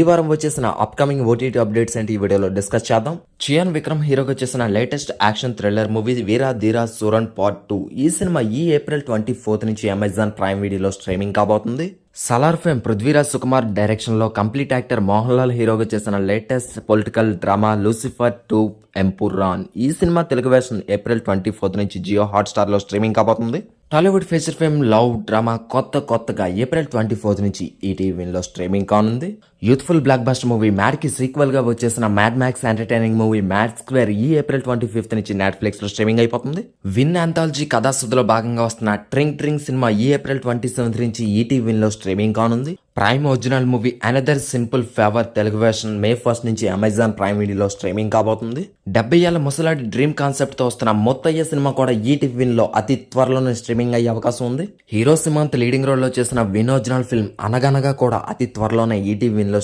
ఈ వారం వచ్చేసిన అప్కమింగ్ ఓటీటీ అప్డేట్స్ ఏంటి ఈ వీడియోలో డిస్కస్ చేద్దాం. చియాన్ విక్రమ్ హీరోగా వచ్చేసిన లేటెస్ట్ యాక్షన్ థ్రిల్లర్ మూవీ వీరా ధీరా సూరన్ పార్ట్ 2. ఈ సినిమా ఈ ఏప్రిల్ 24 నుంచి అమెజాన్ ప్రైమ్ వీడియోలో స్ట్రీమింగ్ కాబోతుంది. సలార్ ఫేమ్ పృథ్వీరాజ్ సుకుమార్ డైరెక్షన్ లో కంప్లీట్ యాక్టర్ మోహన్ లాల్ హీరోగా చేసిన latest political drama Lucifer 2 Empuraan. ఈ సినిమా తెలుగు వెర్షన్ ఏప్రిల్ 24 నుంచి జియో హాట్స్టార్ లో స్ట్రీమింగ్ కాబోతుంది. Tollywood feature film love drama కొత్తగా ఏప్రిల్ 24 నుంచి ఈటీవీలో స్ట్రీమింగ్ కానుంది. Youthful block buster movie mad కి సీక్వెల్ గా వచ్చేసిన mad max entertaining movie mad square ఈ ఏప్రిల్ 25 నుంచి నెట్ఫ్లిక్స్ లో స్ట్రీమింగ్ అయిపోతుంది. విన్ ఆంథాలజీ కథాసుధలో భాగంగా వస్తున్న ట్రింగ్ సినిమా ఈ ఏప్రిల్ 27 నుంచి ఈటీవీలో స్ట్రీమింగ్ కానుంది. Prime original movie another simple favour Telugu version May 1 నుంచి అమెజాన్ ప్రైమ్ వీడియోలో స్ట్రీమింగ్ కాబోతుంది. 70 ఏళ్ల ముసలాడి డ్రీమ్ కాన్సెప్ట్ తో వస్తున్న మొత్తయ్య సినిమా కూడా ఈటీవీలో అతి త్వరలోనే స్ట్రీమింగ్ అయ్యే అవకాశం ఉంది. హీరో సిమంత్ లీడింగ్ రోల్ లో చేసిన విన్ ఒరిజినల్ ఫిల్మ్ అనగనగా కూడా అతి త్వరలోనే ఈటీవీలో